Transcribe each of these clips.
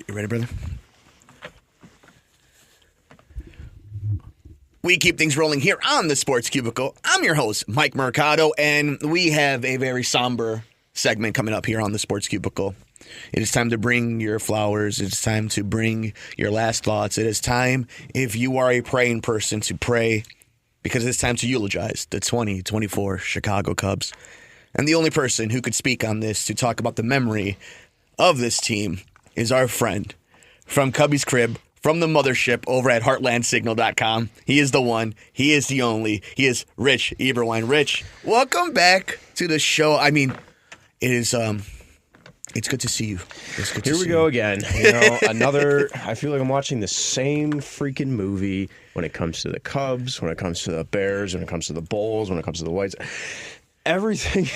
You ready, brother? We keep things rolling here on the Sports Cubicle. I'm your host, Mike Mercado, and we have a very somber segment coming up here on the Sports Cubicle. It is time to bring your flowers. It's time to bring your last thoughts. It is time, if you are a praying person, to pray, because it's time to eulogize the 2024 Chicago Cubs. And the only person who could speak on this to talk about the memory of this team is our friend from Cubby's Crib, from the mothership over at heartlandsignal.com. He is the one. He is the only. He is Rich Eberwein. Rich, welcome back to the show. I mean, it is it's good to see you. Here we go again. You know, I feel like I'm watching the same freaking movie when it comes to the Cubs, when it comes to the Bears, when it comes to the Bulls, when it comes to the Whites. Everything,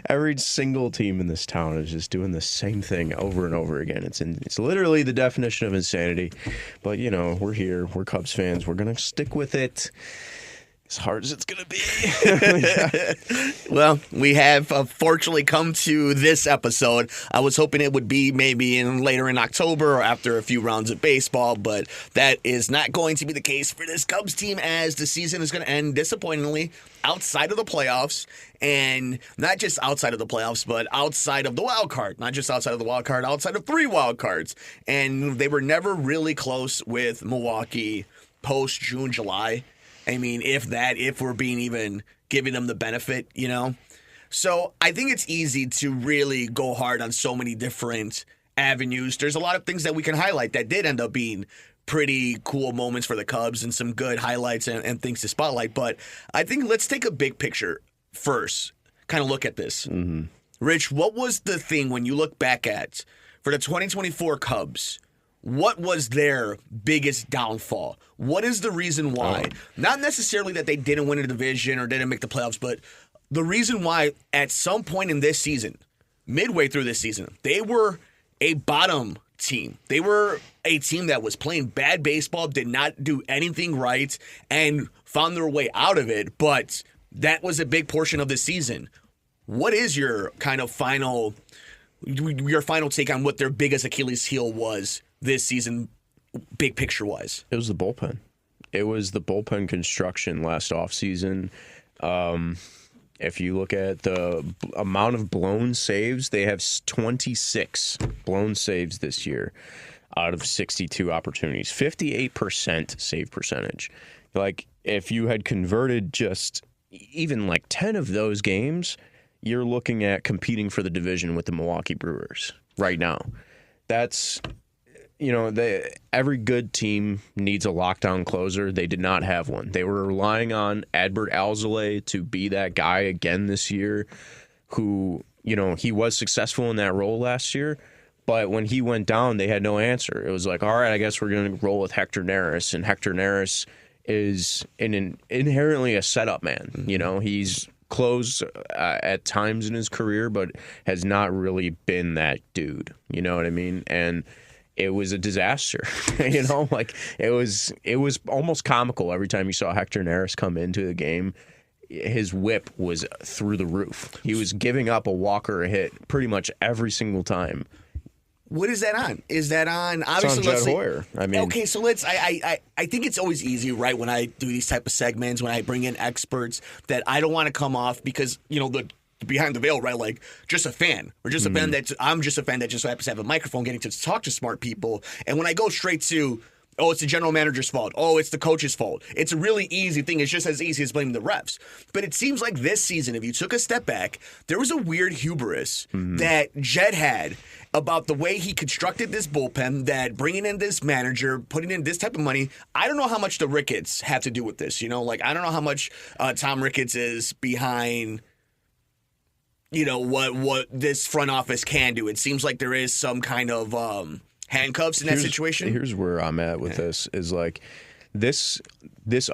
every single team in this town is just doing the same thing over and over again. It's literally the definition of insanity. But, you know, we're here. We're Cubs fans. We're going to stick with it as hard as it's going to be. Well, we have fortunately come to this episode. I was hoping it would be maybe later in October or after a few rounds of baseball, but that is not going to be the case for this Cubs team, as the season is going to end disappointingly outside of the playoffs, and not just outside of the playoffs, but outside of the wild card. Not just outside of the wild card, outside of 3 wild cards. And they were never really close with Milwaukee post June, July. I mean, if we're being even giving them the benefit, you know? So I think it's easy to really go hard on so many different avenues. There's a lot of things that we can highlight that did end up being pretty cool moments for the Cubs and some good highlights and things to spotlight. But I think let's take a big picture first, kind of look at this. Mm-hmm. Rich, what was the thing when you look back at for the 2024 Cubs? What was their biggest downfall? What is the reason why? Not necessarily that they didn't win a division or didn't make the playoffs, but the reason why at some point in this season, midway through this season, they were a bottom team. They were a team that was playing bad baseball, did not do anything right, and found their way out of it. But that was a big portion of the season. What is your kind of final take on what their biggest Achilles heel was this season, big picture-wise? It was the bullpen. It was the bullpen construction last offseason. If you look at the amount of blown saves, they have 26 blown saves this year out of 62 opportunities. 58% save percentage. Like, if you had converted just even like 10 of those games, you're looking at competing for the division with the Milwaukee Brewers right now. That's... You know, every good team needs a lockdown closer. They did not have one. They were relying on Adbert Alzolay to be that guy again this year who, you know, he was successful in that role last year. But when he went down, they had no answer. It was like, all right, I guess we're going to roll with Hector Neris. And Hector Neris is inherently a setup man. Mm-hmm. You know, he's closed at times in his career, but has not really been that dude. You know what I mean? And it was a disaster, you know, like it was almost comical every time you saw Hector Neris come into the game. His whip was through the roof. He was giving up a walk or a hit pretty much every single time. What is that on? Is that on? Obviously, it's on Jed Hoyer. I mean, okay, so I think it's always easy, right, when I do these type of segments, when I bring in experts, that I don't want to come off because, you know, the behind the veil, right? Like just a fan, or just a fan I'm just a fan that just so happens to have a microphone, getting to talk to smart people. And when I go straight to, oh, it's the general manager's fault, oh, it's the coach's fault, it's a really easy thing. It's just as easy as blaming the refs. But it seems like this season, if you took a step back, there was a weird hubris that Jed had about the way he constructed this bullpen, that bringing in this manager, putting in this type of money. I don't know how much the Ricketts have to do with this. You know, like I don't know how much Tom Ricketts is behind, you know, what this front office can do. It seems like there is some kind of handcuffs in that situation. Here's where I'm at with this is like this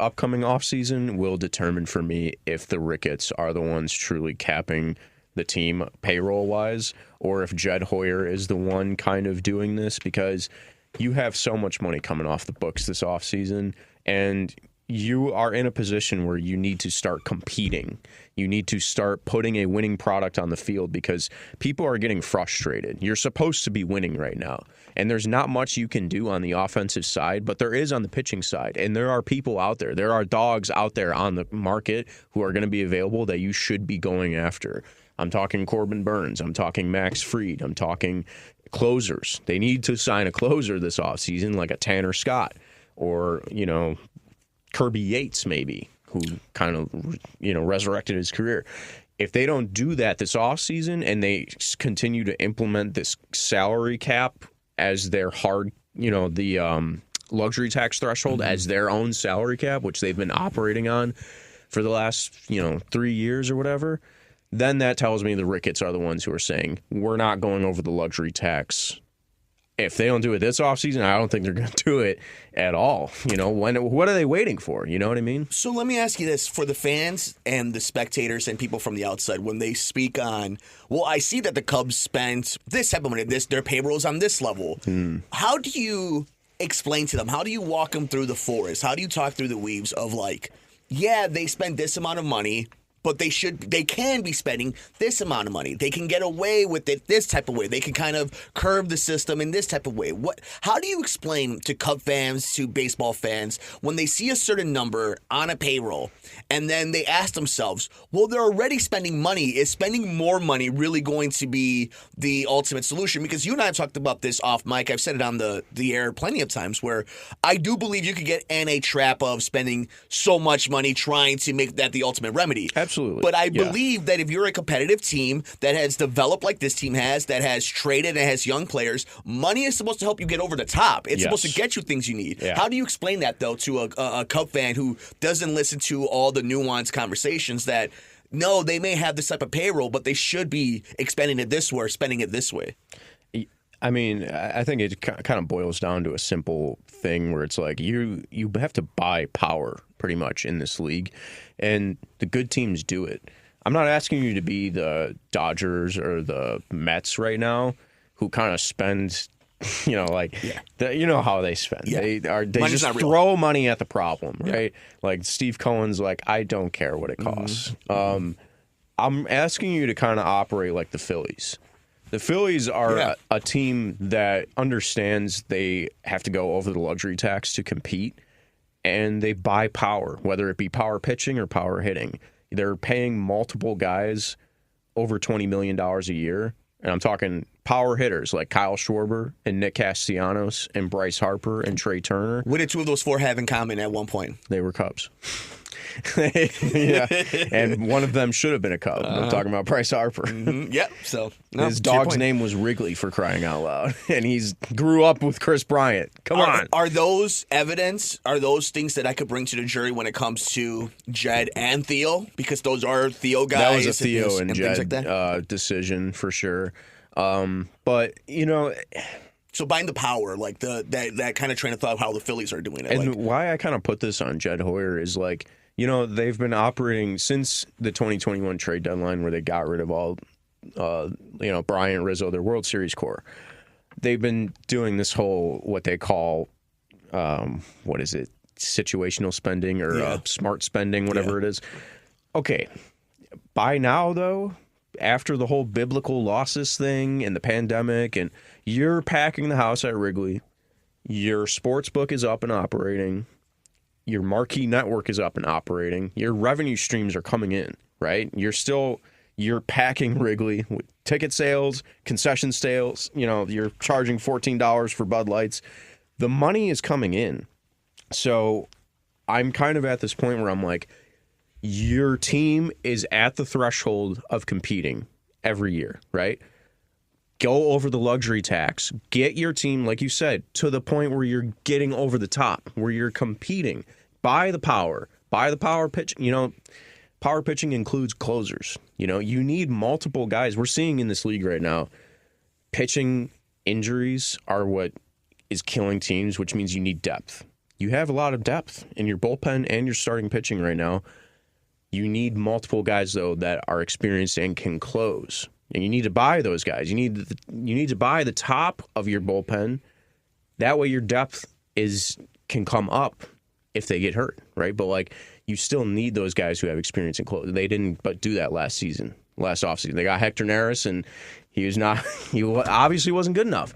upcoming offseason will determine for me if the Ricketts are the ones truly capping the team payroll-wise, or if Jed Hoyer is the one kind of doing this, because you have so much money coming off the books this offseason, and you are in a position where you need to start competing. You need to start putting a winning product on the field because people are getting frustrated. You're supposed to be winning right now. And there's not much you can do on the offensive side, but there is on the pitching side. And there are people out there. There are dogs out there on the market who are going to be available that you should be going after. I'm talking Corbin Burns. I'm talking Max Fried. I'm talking closers. They need to sign a closer this offseason, like a Tanner Scott or, Kirby Yates maybe, who kind of, resurrected his career. If they don't do that this offseason and they continue to implement this salary cap as their the luxury tax threshold as their own salary cap, which they've been operating on for the last, 3 years or whatever, then that tells me the Ricketts are the ones who are saying, we're not going over the luxury tax. If they don't do it this offseason, I don't think they're going to do it at all. What are they waiting for? You know what I mean? So let me ask you this. For the fans and the spectators and people from the outside, when they speak on, well, I see that the Cubs spent this type of money, their payroll's on this level. How do you explain to them? How do you walk them through the forest? How do you talk through the weaves of they spent this amount of money, but they can be spending this amount of money. They can get away with it this type of way. They can kind of curb the system in this type of way. How do you explain to Cub fans, to baseball fans, when they see a certain number on a payroll and then they ask themselves, well, they're already spending money. Is spending more money really going to be the ultimate solution? Because you and I have talked about this off mic. I've said it on the air plenty of times where I do believe you could get in a trap of spending so much money trying to make that the ultimate remedy. Absolutely. But I believe that if you're a competitive team that has developed like this team has, that has traded and has young players, money is supposed to help you get over the top. It's supposed to get you things you need. Yeah. How do you explain that, though, to a Cub fan who doesn't listen to all the nuanced conversations that, no, they may have this type of payroll, but they should be expending it this way or spending it this way? I mean, I think it kind of boils down to a simple thing where it's like you have to buy power pretty much in this league, and the good teams do it. I'm not asking you to be the Dodgers or the Mets right now, who kind of spend, you know how they spend. Yeah. They Money's just not real. throw money at the problem, right? Like Steve Cohen's like, I don't care what it costs. I'm asking you to kind of operate like the Phillies. The Phillies are a team that understands they have to go over the luxury tax to compete, and they buy power, whether it be power pitching or power hitting. They're paying multiple guys over $20 million a year, and I'm talking power hitters like Kyle Schwarber and Nick Castellanos and Bryce Harper and Trey Turner. What did two of those four have in common at one point? They were Cubs. Yeah, and one of them should have been a Cub. I'm talking about Bryce Harper. Yep. So his dog's name was Wrigley, for crying out loud, and he's grew up with Chris Bryant. Come on. Are those evidence? Are those things that I could bring to the jury when it comes to Jed and Theo? Because those are Theo guys. That was a Theo and Jed like decision for sure. But so buying the power, like that kind of train of thought, how the Phillies are doing it. And why I kind of put this on Jed Hoyer is like, they've been operating since the 2021 trade deadline where they got rid of all, Bryant, Rizzo, their World Series core. They've been doing this whole, what they call, situational spending or smart spending, whatever it is. Okay. By now, though, after the whole biblical losses thing and the pandemic, and you're packing the house at Wrigley, your sports book is up and operating, your marquee network is up and operating, your revenue streams are coming in, right? You're packing Wrigley with ticket sales, concession sales, you're charging $14 for Bud Lights. The money is coming in. So I'm kind of at this point where I'm like, your team is at the threshold of competing every year, right? Go over the luxury tax. Get your team, like you said, to the point where you're getting over the top, where you're competing. Buy the power. Buy the power pitch. Power pitching includes closers. You need multiple guys. We're seeing in this league right now, pitching injuries are what is killing teams, which means you need depth. You have a lot of depth in your bullpen and your starting pitching right now. You need multiple guys, though, that are experienced and can close. And you need to buy those guys. You need to buy the top of your bullpen. That way your depth can come up if they get hurt. right? But like you still need those guys who have experience in closing. They didn't but do that last offseason. They got Hector Neris, and he obviously wasn't good enough.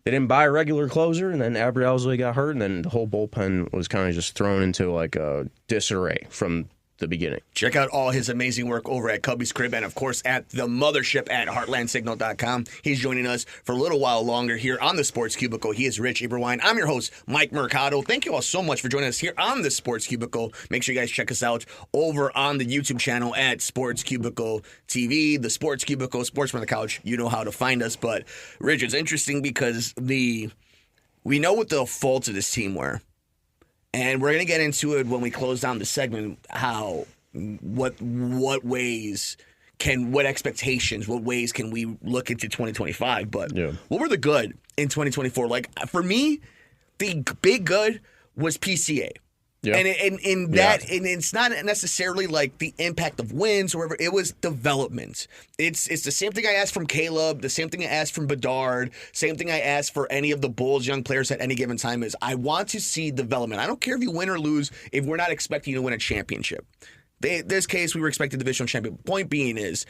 They didn't buy a regular closer, and then Abrielzo got hurt, and then the whole bullpen was kind of just thrown into like a disarray from the beginning. Check out all his amazing work over at Cubby's Crib and, of course, at the mothership at heartlandsignal.com. He's joining us for a little while longer here on the Sports Cubicle. He is Rich Eberwine. I'm your host, Mike Mercado. Thank you all so much for joining us here on the Sports Cubicle. Make sure you guys check us out over on the YouTube channel at Sports Cubicle TV, the Sports Cubicle, Sports from the Couch. You know how to find us. But, Rich, it's interesting because we know what the faults of this team were. And we're going to get into it when we close down the segment, what ways what expectations, what ways can we look into 2025? But what were the good in 2024? Like, for me, the big good was PCA. Yeah. And it's not necessarily like the impact of wins or whatever. It was development. It's the same thing I asked from Caleb, the same thing I asked from Bedard, same thing I asked for any of the Bulls young players at any given time is I want to see development. I don't care if you win or lose if we're not expecting you to win a championship. In this case, we were expecting divisional champion. Point being is,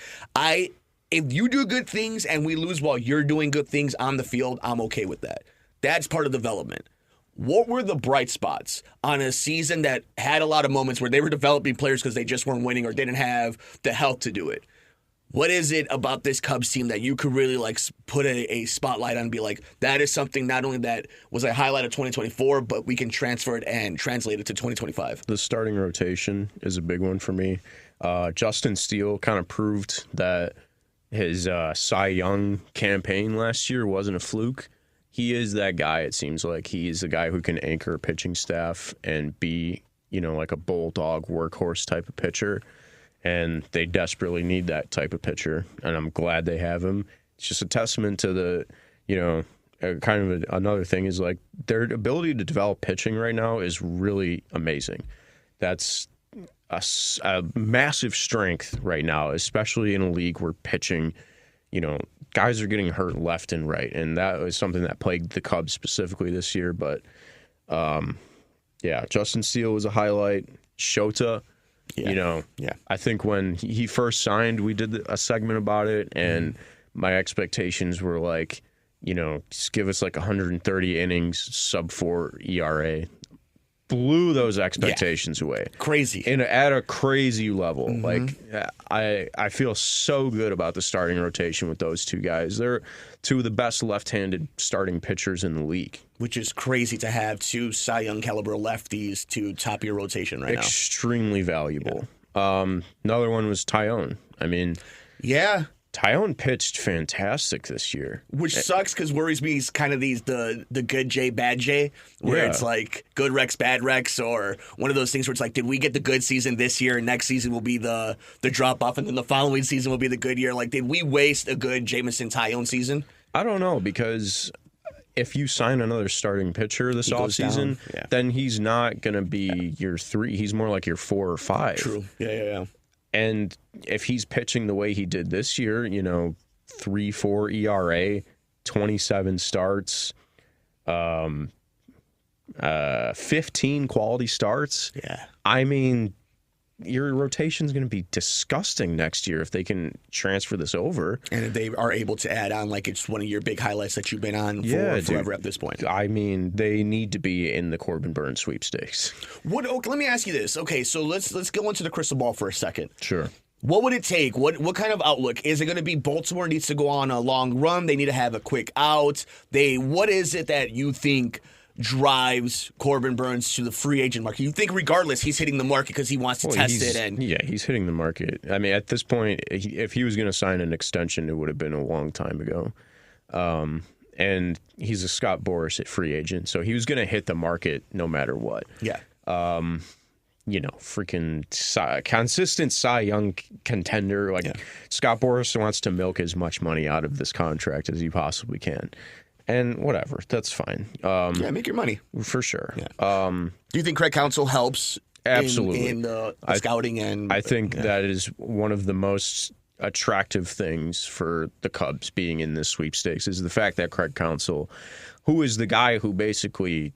if you do good things and we lose while you're doing good things on the field, I'm okay with that. That's part of development. What were the bright spots on a season that had a lot of moments where they were developing players because they just weren't winning or didn't have the health to do it? What is it about this Cubs team that you could really like put a spotlight on and be like, that is something not only that was a highlight of 2024, but we can transfer it and translate it to 2025? The starting rotation is a big one for me. Justin Steele kind of proved that his Cy Young campaign last year wasn't a fluke. He is that guy, it seems like. He is the guy who can anchor a pitching staff and be, like a bulldog workhorse type of pitcher. And they desperately need that type of pitcher. And I'm glad they have him. It's just a testament to the, another thing is like their ability to develop pitching right now is really amazing. That's a massive strength right now, especially in a league where pitching, guys are getting hurt left and right, and that was something that plagued the Cubs specifically this year. But, Justin Steele was a highlight. Shota, I think when he first signed, we did a segment about it, and my expectations were like, just give us like 130 innings, sub-4 ERA. Blew those expectations away. Crazy. And at a crazy level. Like, I feel so good about the starting rotation with those two guys. They're two of the best left-handed starting pitchers in the league. Which is crazy to have two Cy Young caliber lefties to top your rotation right now. Extremely valuable. Yeah. Another one was Tyone. Tyone pitched fantastic this year. Which sucks because worries me is kind of the good J, bad J, where it's like good Rex, bad Rex, or one of those things where it's like, did we get the good season this year and next season will be the drop-off and then the following season will be the good year? Like, did we waste a good Jameson Tyone season? I don't know, because if you sign another starting pitcher this offseason, then he's not going to be your 3. He's more like your 4 or 5. True. Yeah. And if he's pitching the way he did this year, 3.4 ERA, 27 starts, 15 quality starts. Yeah. I mean, your rotation's going to be disgusting next year if they can transfer this over. And if they are able to add on, like it's one of your big highlights that you've been on for forever at this point. I mean, they need to be in the Corbin Burns sweepstakes. Let me ask you this. Okay, so let's go into the crystal ball for a second. Sure. What would it take? What kind of outlook? Is it going to be Baltimore needs to go on a long run? They need to have a quick out? What is it that you think drives Corbin Burns to the free agent market? You think regardless he's hitting the market because he wants to test it? He's hitting the market. I mean, at this point, if he was going to sign an extension, it would have been a long time ago. And he's a Scott Boras at free agent, so he was going to hit the market no matter what. Yeah. Freaking consistent Cy Young contender. Scott Boras wants to milk as much money out of this contract as he possibly can. And whatever, that's fine. Make your money. For sure. Yeah. Do you think Craig Counsell helps absolutely in the scouting? I think that is one of the most attractive things for the Cubs being in this sweepstakes is the fact that Craig Counsell, who is the guy who basically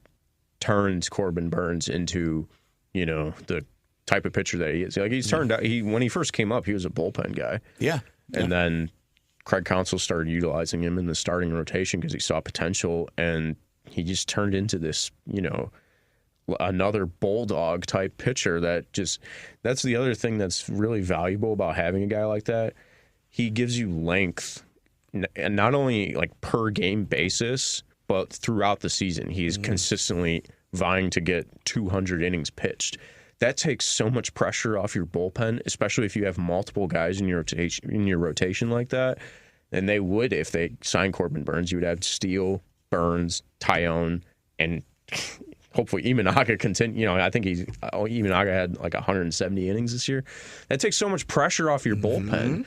turned Corbin Burns into the type of pitcher that he is. Like he's turned out, when he first came up, he was a bullpen guy. Yeah. And then Craig Counsell started utilizing him in the starting rotation because he saw potential, and he just turned into this, another bulldog type pitcher that's the other thing that's really valuable about having a guy like that. He gives you length, and not only like per game basis, but throughout the season. He's consistently vying to get 200 innings pitched. That takes so much pressure off your bullpen, especially if you have multiple guys in your rotation like that. And they would, if they signed Corbin Burnes, you would have Steele, Burnes, Tyone, and hopefully Imanaga continue. I think Imanaga had like 170 innings this year. That takes so much pressure off your bullpen,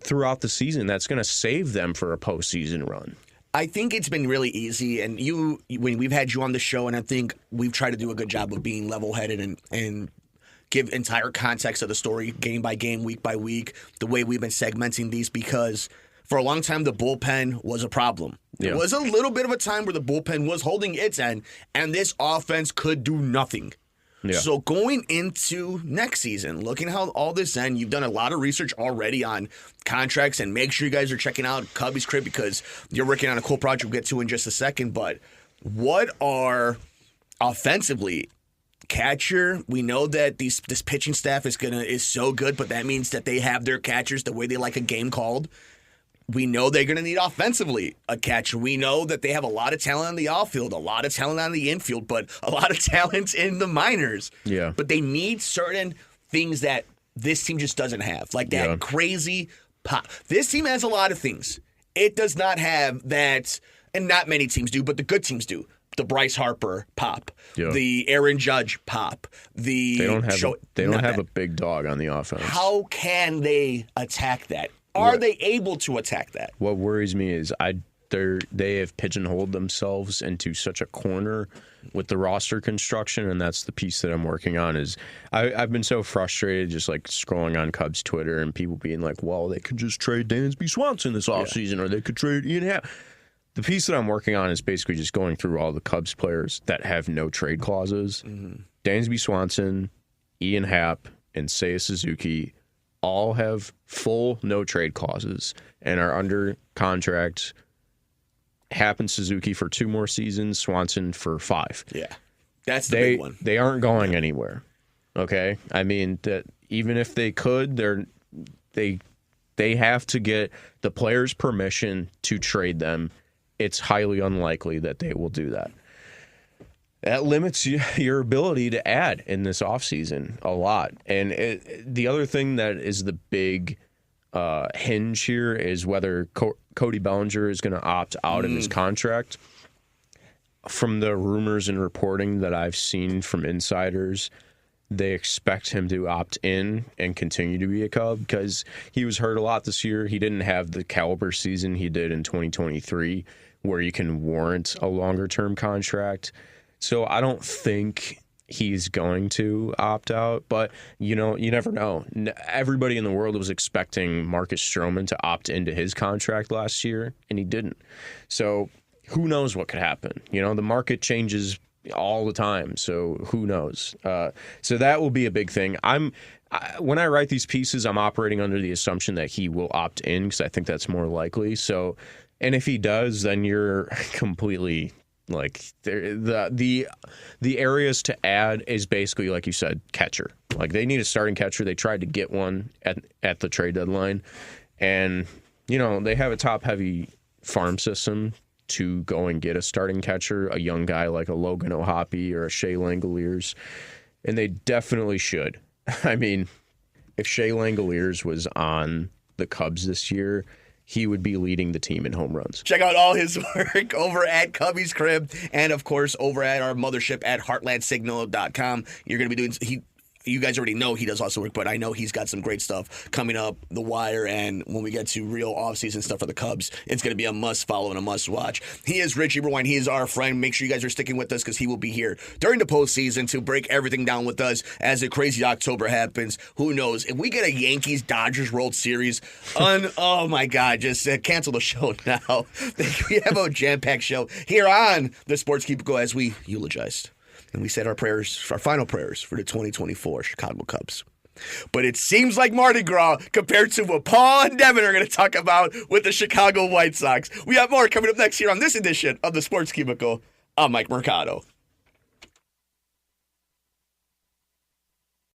throughout the season. That's going to save them for a postseason run. I think it's been really easy, and when we've had you on the show, and I think we've tried to do a good job of being level-headed and give entire context of the story, game by game, week by week, the way we've been segmenting these, because for a long time the bullpen was a problem. There was a little bit of a time where the bullpen was holding its end, and this offense could do nothing. Yeah. So going into next season, looking how all this ends, you've done a lot of research already on contracts, and make sure you guys are checking out Cubby's Crib because you're working on a cool project we'll get to in just a second. But what are offensively catcher? We know that this pitching staff is so good, but that means that they have their catchers the way they like a game called. We know they're going to need offensively a catcher. We know that they have a lot of talent on the outfield, a lot of talent on the infield, but a lot of talent in the minors. Yeah. But they need certain things that this team just doesn't have, like that crazy pop. This team has a lot of things. It does not have that, and not many teams do, but the good teams do. The Bryce Harper pop, the Aaron Judge pop. They don't have a big dog on the offense. How can they attack that? Are they able to attack that? What worries me is they have pigeonholed themselves into such a corner with the roster construction, and that's the piece that I'm working on. Is I've been so frustrated just like scrolling on Cubs Twitter and people being like, well, they could just trade Dansby Swanson this offseason, or they could trade Ian Happ. The piece that I'm working on is basically just going through all the Cubs players that have no trade clauses. Mm-hmm. Dansby Swanson, Ian Happ, and Seiya Suzuki all have full no trade clauses and are under contract. Happ and Suzuki for 2 more seasons, Swanson for 5. Yeah, that's the big one. They aren't going anywhere. Okay, I mean that even if they could, they have to get the players' permission to trade them. It's highly unlikely that they will do that. That limits your ability to add in this offseason a lot. And the other thing that is the big hinge here is whether Cody Bellinger is going to opt out of his contract. From the rumors and reporting that I've seen from insiders, they expect him to opt in and continue to be a Cub because he was hurt a lot this year. He didn't have the caliber season he did in 2023 where you can warrant a longer-term contract. So I don't think he's going to opt out, but you never know. Everybody in the world was expecting Marcus Stroman to opt into his contract last year, and he didn't. So who knows what could happen? The market changes all the time, so who knows? So that will be a big thing. When I write these pieces, I'm operating under the assumption that he will opt in because I think that's more likely. So, and if he does, then you're completely. Like the areas to add is basically, like you said, catcher. Like they need a starting catcher. They tried to get one at the trade deadline, and they have a top heavy farm system to go and get a starting catcher, a young guy like a Logan O'Hoppe or a Shea Langoliers, and they definitely should. I mean, if Shea Langoliers was on the Cubs this year, he would be leading the team in home runs. Check out all his work over at Cubby's Crib and, of course, over at our mothership at heartlandsignal.com. You're going to be doing you guys already know he does also work, but I know he's got some great stuff coming up, The Wire, and when we get to real offseason stuff for the Cubs, it's going to be a must follow and a must watch. He is Richie Rewind. He is our friend. Make sure you guys are sticking with us because he will be here during the postseason to break everything down with us as the crazy October happens. Who knows? If we get a Yankees-Dodgers World Series, oh my God, just cancel the show now. We have a jam-packed show here on the Sports Cubicle as we eulogized And we said our final prayers for the 2024 Chicago Cubs. But it seems like Mardi Gras compared to what Paul and Devin are going to talk about with the Chicago White Sox. We have more coming up next here on this edition of the Sports Cubicle. I'm Mike Mercado.